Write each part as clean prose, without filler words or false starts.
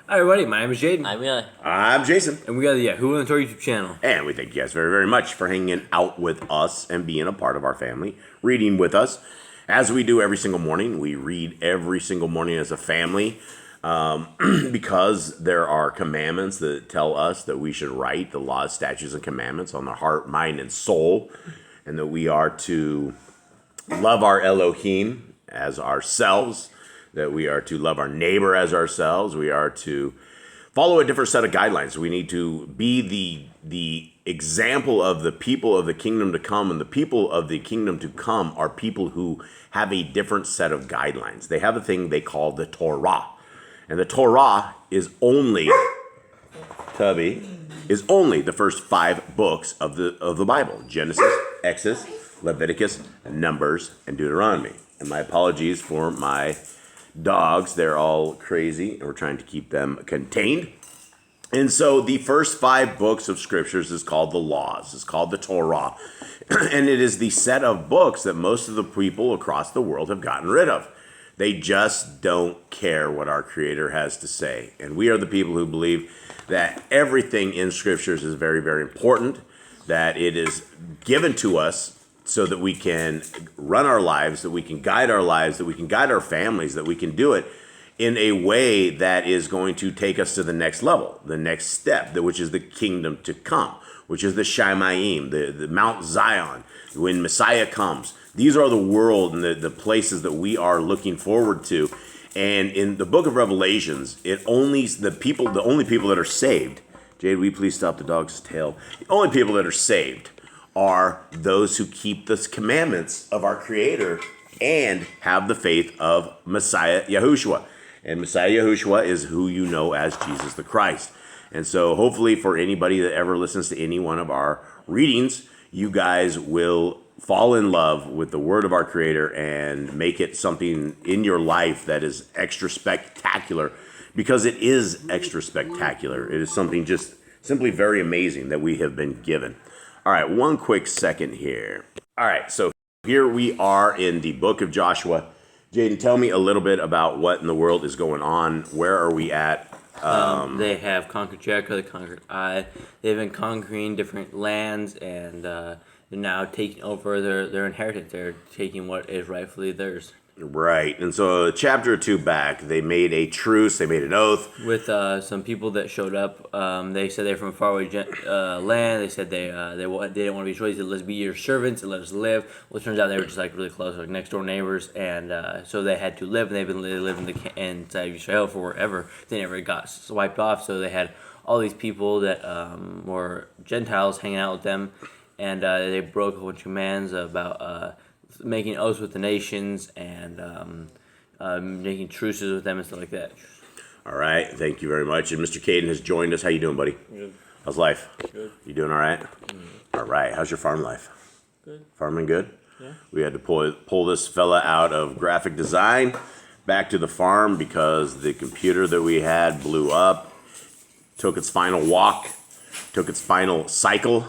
Hi everybody, my name is Jaden. I'm Yah. I'm Jason. And we got the Yahuwah and Torah YouTube channel. And we thank you guys very, very much for hanging out with us and being a part of our family, reading with us. As we do every single morning, we read every single morning as a family because there are commandments that tell us that we should write the laws, statutes, and commandments on the heart, mind, and soul, and that we are to love our Elohim as ourselves, that we are to love our neighbor as ourselves. We are to follow a different set of guidelines. We need to be the example of the people of the kingdom to come, and the people of the kingdom to come are people who have a different set of guidelines. They have a thing they call the Torah. And the Torah is only, the first 5 books of the Bible. Genesis, Exodus, Leviticus, Numbers, and Deuteronomy. And my apologies for my dogs. They're all crazy, and we're trying to keep them contained. And so the first 5 books of scriptures is called the laws. It's called the Torah. And it is the set of books that most of the people across the world have gotten rid of. They just don't care what our Creator has to say. And we are the people who believe that everything in scriptures is very, very important, that it is given to us so that we can run our lives, that we can guide our lives, that we can guide our families, that we can do it in a way that is going to take us to the next level, the next step, which is the kingdom to come, which is the Shamayim, the Mount Zion, when Messiah comes. These are the world and the places that we are looking forward to. And in the book of Revelations, the only people that are saved, Jade, will you please stop the dog's tail? The only people that are saved are those who keep the commandments of our Creator and have the faith of Messiah YAHOSHUA. And Messiah YAHOSHUA is who you know as Jesus the Christ. And so hopefully for anybody that ever listens to any one of our readings, you guys will fall in love with the word of our Creator and make it something in your life that is extra spectacular, because it is extra spectacular. It is something just simply very amazing that we have been given. All right, one quick second here. All right, so here we are in the book of Joshua. Jaden, tell me a little bit about what in the world is going on. Where are we at? They have conquered Jericho, they conquered Ai. They've been conquering different lands, and they're now taking over their inheritance. They're taking what is rightfully theirs. Right, and so chapter 2 back, they made a truce, they made an oath. With some people that showed up. They said they're from a faraway land. They said they didn't want to be destroyed. They said, let's be your servants and let us live. Well, it turns out they were just like really close, like next door neighbors, and so they had to live, and they've been living inside of Israel for forever. They never got swiped off, so they had all these people that were Gentiles hanging out with them, and they broke a bunch of commands about making oaths with the nations and making truces with them and stuff like that. All right, thank you very much. And Mr. Caden has joined us. How you doing, buddy? Good. How's life? Good. You doing all right? Mm-hmm. All right. How's your farm life? Good. Farming good? Yeah. We had to pull this fella out of graphic design back to the farm because the computer that we had blew up, took its final walk, took its final cycle,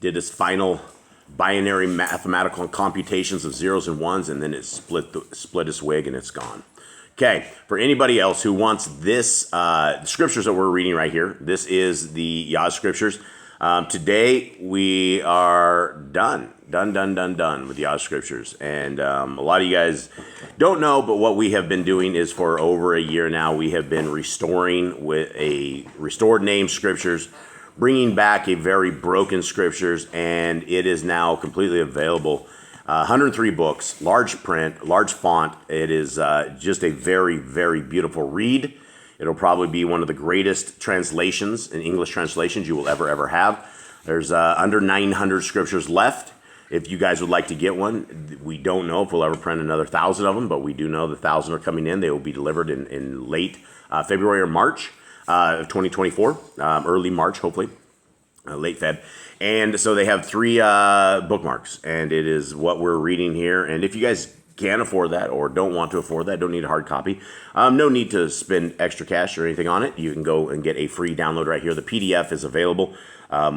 did its final binary mathematical computations of zeros and ones, and then it split its wig and it's gone. Okay, for anybody else who wants this, scriptures that we're reading right here, this is the Yah Scriptures. Today we are done with Yah Scriptures. And a lot of you guys don't know, but what we have been doing is for over a year now, we have been restoring with a restored name scriptures, bringing back a very broken scriptures, and it is now completely available. 103 books, large print, large font. It is just a very, very beautiful read. It'll probably be one of the greatest translations in English translations you will ever have. There's under 900 scriptures left. If you guys would like to get one, we don't know if we'll ever print another 1,000 of them, but we do know the 1,000 are coming in. They will be delivered in late February or March of 2024, early March, hopefully, late Feb. And so they have 3 bookmarks, and it is what we're reading here. And if you guys can't afford that or don't want to afford that, don't need a hard copy, no need to spend extra cash or anything on it. You can go and get a free download right here. The PDF is available.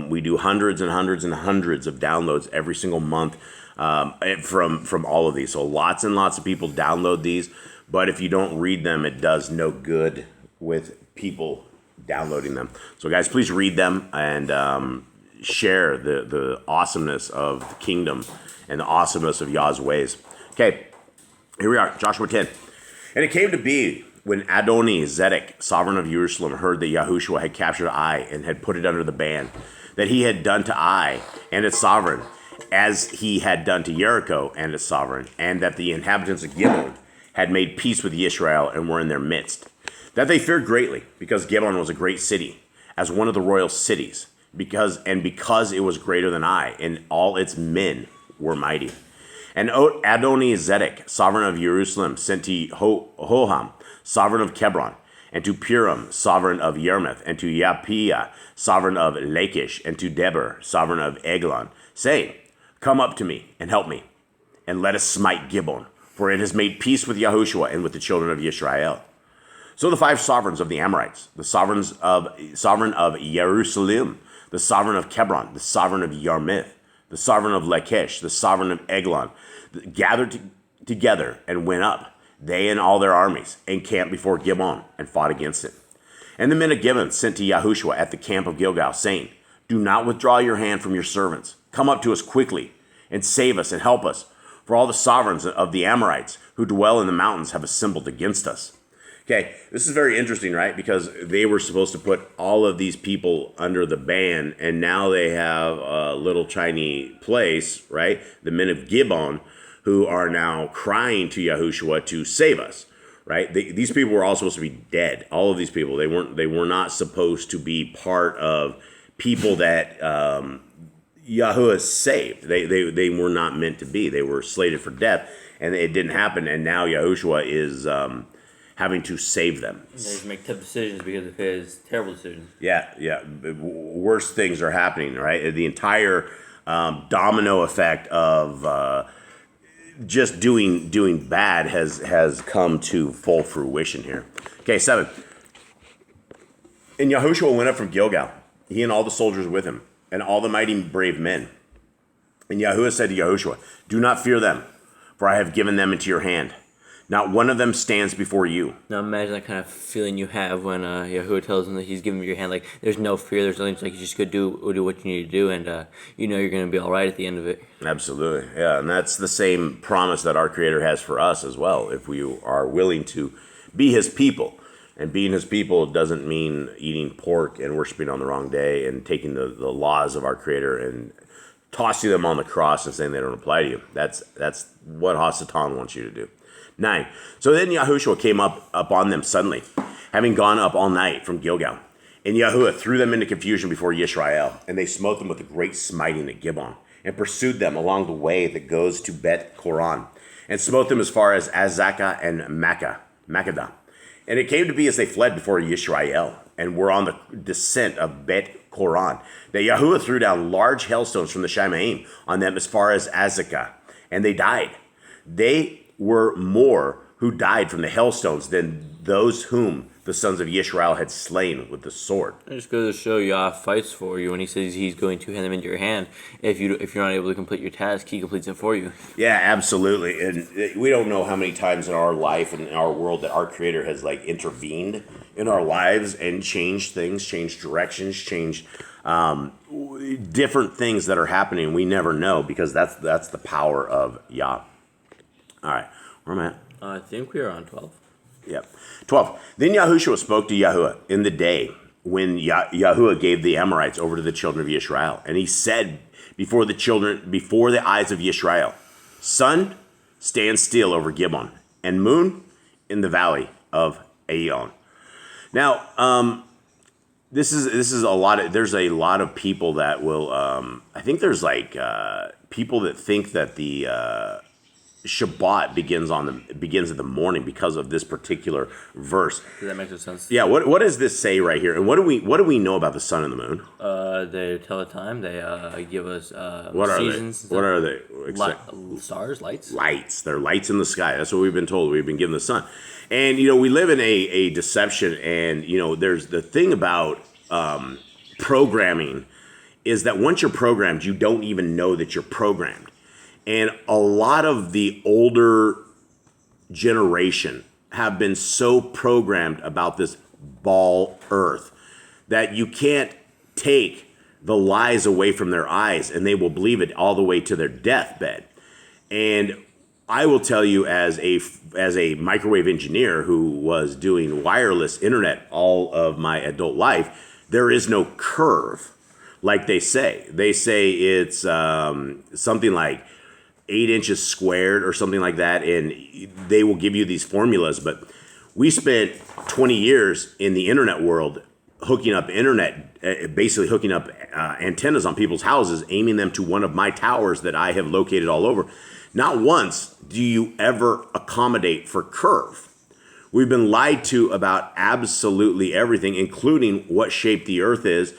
We do hundreds and hundreds and hundreds of downloads every single month from all of these. So lots and lots of people download these, but if you don't read them, it does no good with people downloading them. So guys, please read them and share the awesomeness of the kingdom and the awesomeness of Yah's ways. Okay, here we are, Joshua 10. And it came to be when Adoni-Zedek, sovereign of Jerusalem, heard that YAHOSHUA had captured Ai and had put it under the ban, that he had done to Ai and its sovereign, as he had done to Jericho and its sovereign, and that the inhabitants of Gibeon had made peace with Israel and were in their midst. That they feared greatly, because Gibeon was a great city, as one of the royal cities, because it was greater than Ai, and all its men were mighty. And Adoni-Zedek, sovereign of Jerusalem, sent to Hoham, sovereign of Hebron, and to Purim, sovereign of Yarmouth, and to Yapiah, sovereign of Lachish, and to Deber, sovereign of Eglon, saying, Come up to me and help me, and let us smite Gibeon, for it has made peace with YAHOSHUA and with the children of Israel. So the 5 sovereigns of the Amorites, the sovereign of Jerusalem, the sovereign of Hebron, the sovereign of Yarmouth, the sovereign of Lachish, the sovereign of Eglon, gathered together and went up, they and all their armies, and camped before Gibeon and fought against it. And the men of Gibeon sent to YAHOSHUA at the camp of Gilgal, saying, Do not withdraw your hand from your servants. Come up to us quickly and save us and help us, for all the sovereigns of the Amorites who dwell in the mountains have assembled against us. Okay, this is very interesting, right? Because they were supposed to put all of these people under the ban, and now they have a little tiny place, right? The men of Gibeon, who are now crying to YAHOSHUA to save us, right? These people were all supposed to be dead. All of these people, they were not supposed to be part of people that Yahuwah saved. They were not meant to be. They were slated for death, and it didn't happen. And now YAHOSHUA is having to save them. They just make tough decisions because of his terrible decisions. Yeah. Worse things are happening, right? The entire domino effect of just doing bad has come to full fruition here. Okay, 7. And YAHOSHUA went up from Gilgal, he and all the soldiers with him, and all the mighty brave men. And Yahuwah said to YAHOSHUA, Do not fear them, for I have given them into your hand. Not one of them stands before you. Now imagine that kind of feeling you have when Yahuwah tells him that he's giving you your hand. Like, there's no fear, there's nothing, like you just go do what you need to do, and you know you're going to be all right at the end of it. Absolutely, yeah, and that's the same promise that our Creator has for us as well, if we are willing to be His people. And being His people doesn't mean eating pork and worshiping on the wrong day and taking the laws of our Creator and tossing them on the cross and saying they don't apply to you. That's what Hasatan wants you to do. 9. So then YAHOSHUA came up on them suddenly, having gone up all night from Gilgal. And Yahuwah threw them into confusion before Yisrael, and they smote them with a great smiting at Gibeon, and pursued them along the way that goes to Bet Koran, and smote them as far as Azekah and Makkedah. And it came to be as they fled before Yisrael, and were on the descent of Bet Koran, that Yahuwah threw down large hailstones from the Shemaim on them as far as Azekah, and they died. They were more who died from the hailstones than those whom the sons of Yisrael had slain with the sword. It just goes to show Yah fights for you when he says he's going to hand them into your hand. If you're not able to complete your task, he completes it for you. Yeah, absolutely. And we don't know how many times in our life and in our world that our Creator has intervened in our lives and changed things, changed directions, changed different things that are happening. We never know, because that's the power of Yah. All right, where am I at? I think we are on 12. Yep. 12. Then YAHOSHUA spoke to Yahuwah in the day when Yahuwah gave the Amorites over to the children of Israel. And he said before the eyes of Israel, Sun, stand still over Gibeon, and moon in the valley of Aeon. Now, this is a lot of, there's a lot of people that will, I think there's people that think that the Shabbat begins at the morning because of this particular verse. Does that make sense? Yeah. What does this say right here? And what do we know about the sun and the moon? They tell the time. They give us seasons. What are they? Stars, lights. Lights. They're lights in the sky. That's what we've been told. We've been given the sun, and we live in a deception. And there's the thing about programming is that once you're programmed, you don't even know that you're programmed. And a lot of the older generation have been so programmed about this ball earth, that you can't take the lies away from their eyes, and they will believe it all the way to their deathbed. And I will tell you, as a microwave engineer who was doing wireless internet all of my adult life, there is no curve, like they say. They say it's something like 8 inches squared or something like that, and they will give you these formulas. But we spent 20 years in the internet world hooking up basically hooking up antennas on people's houses, aiming them to one of my towers that I have located all over. Not once do you ever accommodate for curve. We've been lied to about absolutely everything, including what shape the earth is.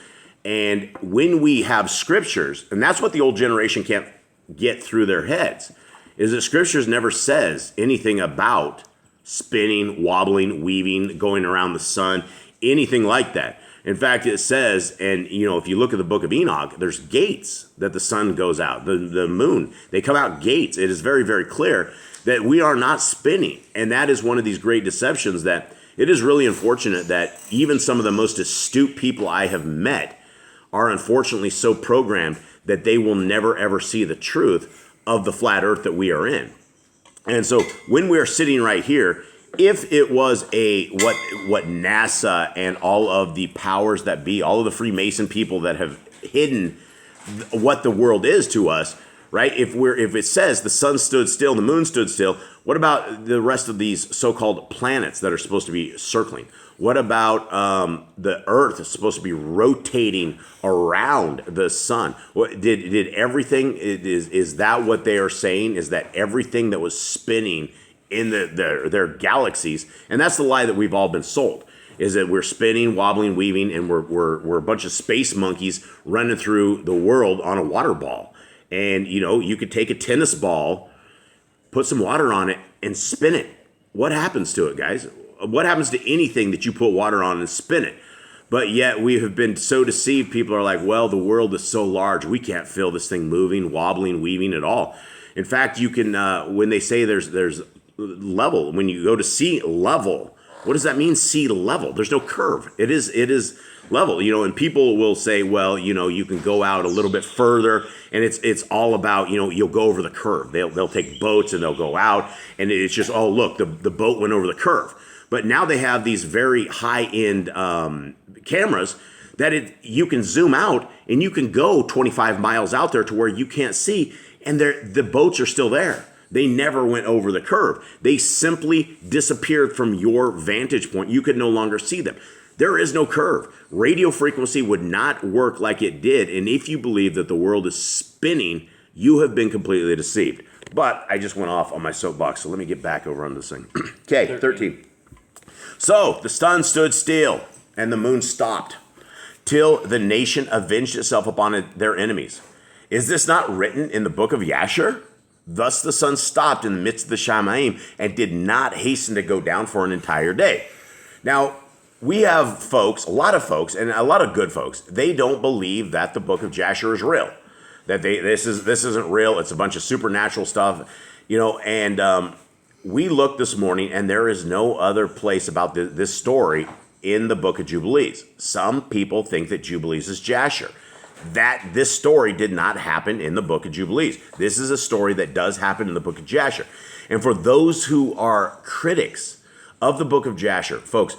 And when we have scriptures, and that's what the old generation can't get through their heads, is that scriptures never says anything about spinning, wobbling, weaving, going around the sun, anything like that. In fact, it says, and if you look at the book of Enoch, there's gates that the sun goes out, the moon, they come out gates. It is very, very clear that we are not spinning. And that is one of these great deceptions, that it is really unfortunate that even some of the most astute people I have met are unfortunately so programmed that they will never, ever see the truth of the flat earth that we are in. And so when we're sitting right here, if it was what NASA and all of the powers that be, all of the Freemason people that have hidden what the world is to us, right? If it says the sun stood still, the moon stood still, what about the rest of these so-called planets that are supposed to be circling? What about the Earth is supposed to be rotating around the sun? What did everything? Is that what they are saying? Is that everything that was spinning in their galaxies? And that's the lie that we've all been sold, is that we're spinning, wobbling, weaving, and we're a bunch of space monkeys running through the world on a water ball. And you could take a tennis ball, put some water on it, and spin it. What happens to it, guys? What happens to anything that you put water on and spin it? But yet we have been so deceived. People are like, well, the world is so large, we can't feel this thing moving, wobbling, weaving at all. In fact, you can, when they say there's level, when you go to sea level, what does that mean, sea level? There's no curve. It is level, and people will say, well, you can go out a little bit further, and it's all about, you'll go over the curve. They'll take boats and they'll go out, and it's just, oh, look, the boat went over the curve. But now they have these very high-end cameras that you can zoom out and you can go 25 miles out there to where you can't see, and the boats are still there. They never went over the curve. They simply disappeared from your vantage point. You could no longer see them. There is no curve. Radio frequency would not work like it did, and if you believe that the world is spinning, you have been completely deceived. But I just went off on my soapbox, so let me get back over on this thing. Okay, 13. So the sun stood still, and the moon stopped, till the nation avenged itself upon their enemies. Is this not written in the book of Yashar? Thus the sun stopped in the midst of the Shamaim, and did not hasten to go down for an entire day. Now, we have folks, a lot of folks, and a lot of good folks, they don't believe that the book of Yashar is real. That this isn't real. It's a bunch of supernatural stuff, and we looked this morning, and there is no other place about this story in the book of Jubilees. Some people think that Jubilees is Jasher. That this story did not happen in the book of Jubilees. This is a story that does happen in the book of Jasher. And for those who are critics of the book of Jasher, folks,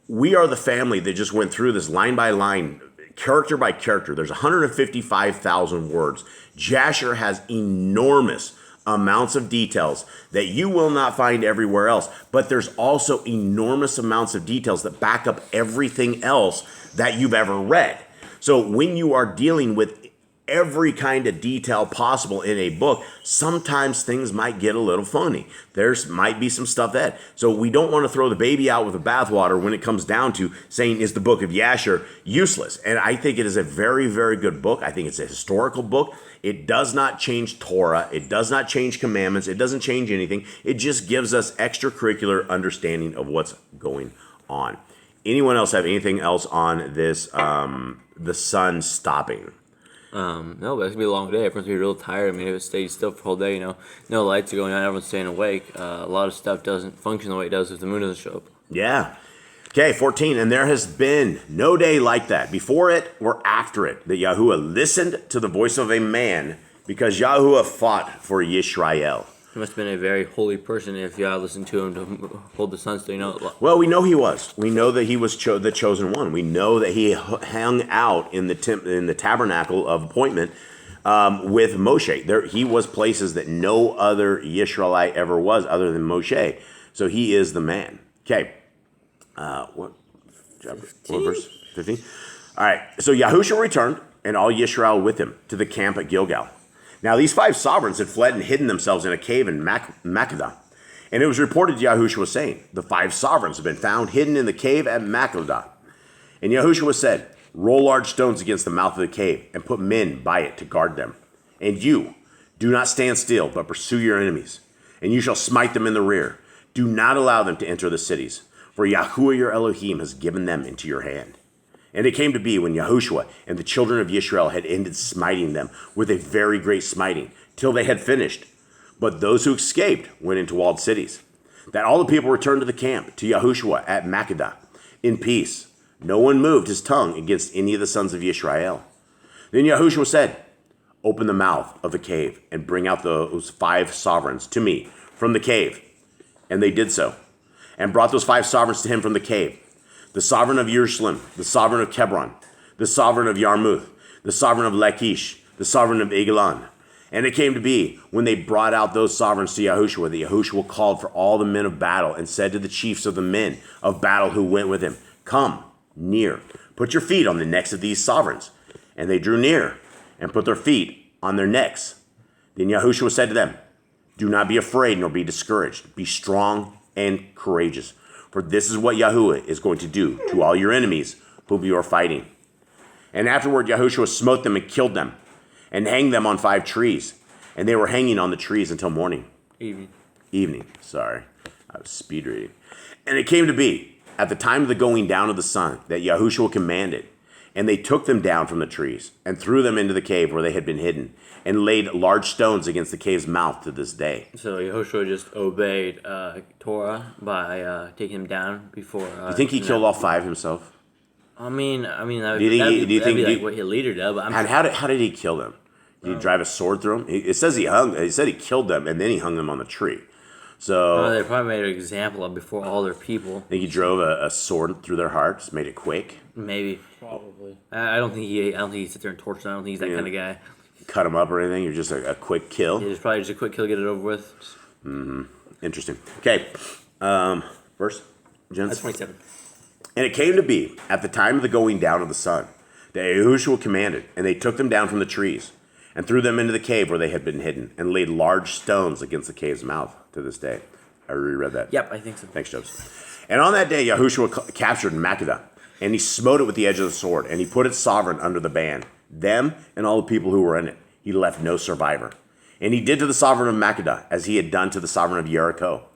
we are the family that just went through this line by line, character by character. There's 155,000 words. Jasher has enormous amounts of details that you will not find everywhere else, but there's also enormous amounts of details that back up everything else that you've ever read. So when you are dealing with every kind of detail possible in a book, sometimes things might get a little funny. There's might be some stuff that. So we don't want to throw the baby out with the bathwater when it comes down to saying, is the book of Yashar useless? And I think it is a very, very good book. I think it's a historical book. It does not change Torah. It does not change commandments. It doesn't change anything. It just gives us extracurricular understanding of what's going on. Anyone else have anything else on this, the sun stopping? No, but it's gonna be a long day. Everyone's gonna be real tired. I mean, if it stays still for the whole day, no lights are going on, everyone's staying awake. A lot of stuff doesn't function the way it does if the moon doesn't show up. Yeah. Okay, 14. And there has been no day like that, before it or after it, that Yahuwah listened to the voice of a man, because Yahuwah fought for Yisrael. He must have been a very holy person if Yah listened to him to hold the sun still. You know. Well, we know he was. We know that he was the chosen one. We know that he hung out in the tabernacle of appointment with Moshe. He was places that no other Yisraelite ever was other than Moshe. So he is the man. Okay. What verse? 15? All right. So Yahushua returned, and all Yisrael with him, to the camp at Gilgal. Now these 5 sovereigns had fled and hidden themselves in a cave in Makkedah. And it was reported to Yahushua, saying, the 5 sovereigns have been found hidden in the cave at Makkedah. And Yahushua said, roll large stones against the mouth of the cave, and put men by it to guard them. And you, do not stand still, but pursue your enemies, and you shall smite them in the rear. Do not allow them to enter the cities, for Yahuwah your Elohim has given them into your hand. And it came to be, when Yahushua and the children of Israel had ended smiting them with a very great smiting, till they had finished, but those who escaped went into walled cities, that all the people returned to the camp, to Yahushua at Makkedah, in peace. No one moved his tongue against any of the sons of Israel. Then Yahushua said, open the mouth of the cave, and bring out those 5 sovereigns to me from the cave. And they did so, and brought those 5 sovereigns to him from the cave. The sovereign of Jerusalem, the sovereign of Hebron, the sovereign of Yarmuth, the sovereign of Lachish, the sovereign of Eglon. And it came to be, when they brought out those sovereigns to Yahushua, that Yahushua called for all the men of battle, and said to the chiefs of the men of battle who went with him, come near, put your feet on the necks of these sovereigns. And they drew near, and put their feet on their necks. Then Yahushua said to them, do not be afraid nor be discouraged. Be strong and courageous. For this is what Yahuwah is going to do to all your enemies whom you are fighting. And afterward Yahushua smote them and killed them, and hanged them on 5 trees. And they were hanging on the trees until morning. Evening. Sorry. I was speed reading. And it came to be, at the time of the going down of the sun, that Yahushua commanded. And they took them down from the trees, and threw them into the cave where they had been hidden, and laid large stones against the cave's mouth to this day. So Yehoshua just obeyed Torah by taking him down before. You think he killed all 5 himself? I mean, that would be what a leader does. But and how did he kill them? Did he drive a sword through them? It says he said he killed them, and then he hung them on the tree. So they probably made an example of before all their people. Think he drove a sword through their hearts, made it quake? Maybe. Probably. I don't think he sits there and tortures them. I don't think he's that kind of guy. Cut him up or anything? You're just a quick kill? Yeah, it's probably just a quick kill, get it over with. Mm-hmm. Interesting. Okay. Verse? That's 27. And it came to be, at the time of the going down of the sun, that Yahushua commanded, and they took them down from the trees, and threw them into the cave where they had been hidden, and laid large stones against the cave's mouth to this day. I reread that. Yep, I think so. Thanks, Joseph. And on that day, Yahushua captured Makkedah, and he smote it with the edge of the sword, and he put its sovereign under the ban, them and all the people who were in it. He left no survivor. And he did to the sovereign of Makkedah as he had done to the sovereign of Jericho.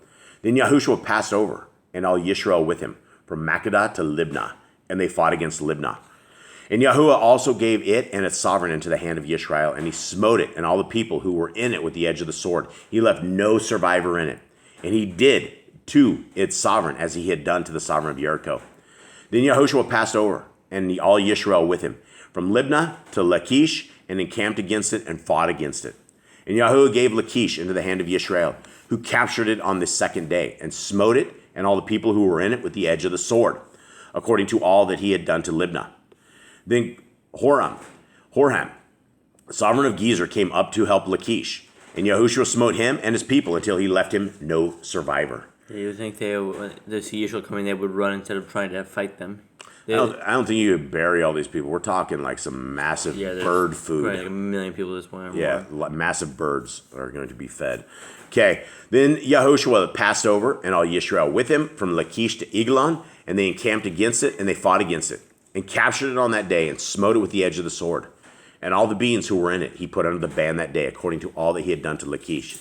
Then Yahushua passed over, and all Yisrael with him, from Makkedah to Libnah, and they fought against Libnah. And Yahuwah also gave it and its sovereign into the hand of Yisrael, and he smote it and all the people who were in it with the edge of the sword. He left no survivor in it. And he did to its sovereign as he had done to the sovereign of Jericho. Then Yahushua passed over, and all Yisrael with him, from Libnah to Lachish, and encamped against it and fought against it. And Yahuwah gave Lachish into the hand of Yisrael, who captured it on the 2nd day, and smote it and all the people who were in it with the edge of the sword, according to all that he had done to Libnah. Then Horham, sovereign of Gezer, came up to help Lachish, and Yahushua smote him and his people until he left him no survivor. Do you think the see Yisrael coming, they would run instead of trying to fight them? I don't think you could bury all these people. We're talking like some massive bird food. Right, like 1 million people at this point. Yeah, massive birds are going to be fed. Okay, then Yahushua passed over, and all Yisrael with him, from Lachish to Eglon, and they encamped against it, and they fought against it, and captured it on that day, and smote it with the edge of the sword. And all the beings who were in it he put under the ban that day, according to all that he had done to Lachish.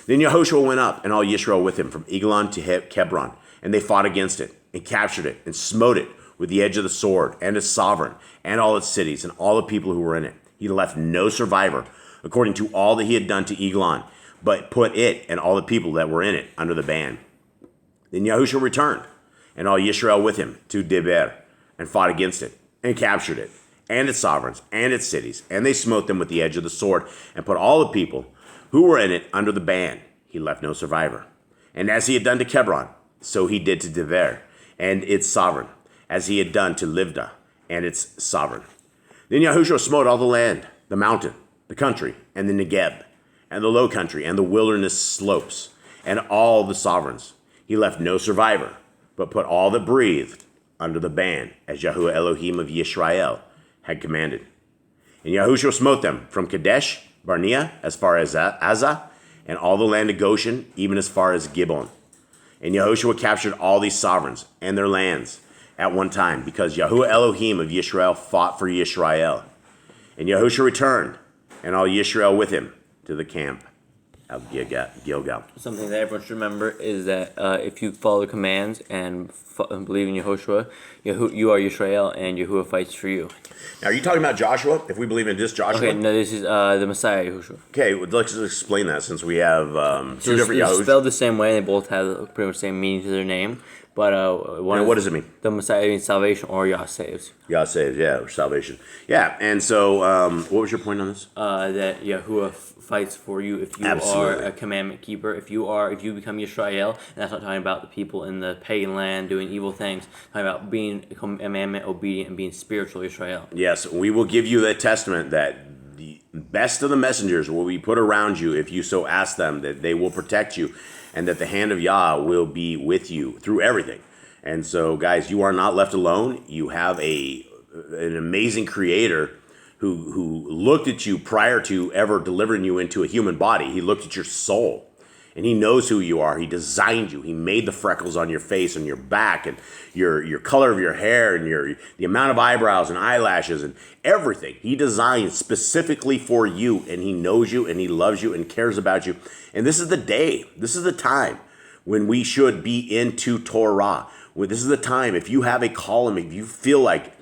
Then Yahushua went up, and all Yisrael with him, from Eglon to Hebron, and they fought against it, and captured it, and smote it with the edge of the sword, and its sovereign, and all its cities, and all the people who were in it. He left no survivor, according to all that he had done to Eglon, but put it and all the people that were in it under the ban. Then Yahushua returned, and all Yisrael with him to Deber, and fought against it, and captured it, and its sovereigns, and its cities. And they smote them with the edge of the sword, and put all the people who were in it under the ban. He left no survivor. And as he had done to Hebron, so he did to Dever, and its sovereign, as he had done to Livda, and its sovereign. Then YAHOSHUA smote all the land, the mountain, the country, and the Negeb, and the low country, and the wilderness slopes, and all the sovereigns. He left no survivor, but put all that breathed under the ban, as Yahuwah Elohim of Yisrael had commanded. And YAHOSHUA smote them from Kadesh Barnea as far as Azah, and all the land of Goshen, even as far as Gibbon. And YAHOSHUA captured all these sovereigns and their lands at one time, because Yahuwah Elohim of Yisrael fought for Yisrael. And YAHOSHUA returned, and all Yisrael with him, to the camp of Gilgal. Something that everyone should remember is that if you follow the commands and believe in Yahushua, you are Yisrael, and Yahuwah fights for you. Now, are you talking about Joshua? If we believe in this Joshua? Okay, no, this is the Messiah Yahushua. Okay, well, let's just explain that, since we have two different It's Yahushua. spelled the same way. They both have pretty much the same meaning to their name. But what does it mean? The Messiah means salvation, or Yah saves. Yah saves, yeah, or salvation. Yeah, and so what was your point on this? That Yahuwah fights for you if you Absolutely. are a commandment keeper. If you become Yisrael, and that's not talking about the people in the pagan land doing evil things. Talking about being commandment obedient and being spiritual Yisrael. Yes, we will give you the testament that the best of the messengers will be put around you if you so ask them, that they will protect you, and that the hand of Yah will be with you through everything. And so, guys, you are not left alone. You have an amazing creator who looked at you prior to ever delivering you into a human body. He looked at your soul, and he knows who you are. He designed you. He made the freckles on your face and your back, and your color of your hair, and the amount of eyebrows and eyelashes and everything. He designed specifically for you, and he knows you, and he loves you, and cares about you. And this is the day. This is the time when we should be into Torah. This is the time. If you have a calling, if you feel like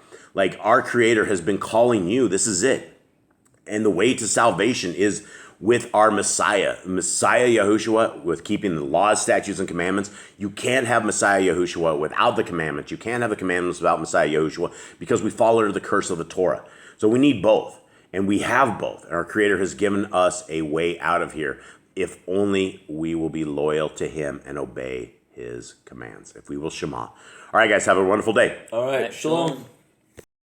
our Creator has been calling you, this is it. And the way to salvation is with our Messiah Yahushua, with keeping the laws, statutes, and commandments. You can't have Messiah Yahushua without the commandments. You can't have the commandments without Messiah Yahushua, because we fall under the curse of the Torah. So we need both, and we have both. And our Creator has given us a way out of here, if only we will be loyal to Him and obey His commands. If we will Shema. All right, guys, have a wonderful day. All right, shalom.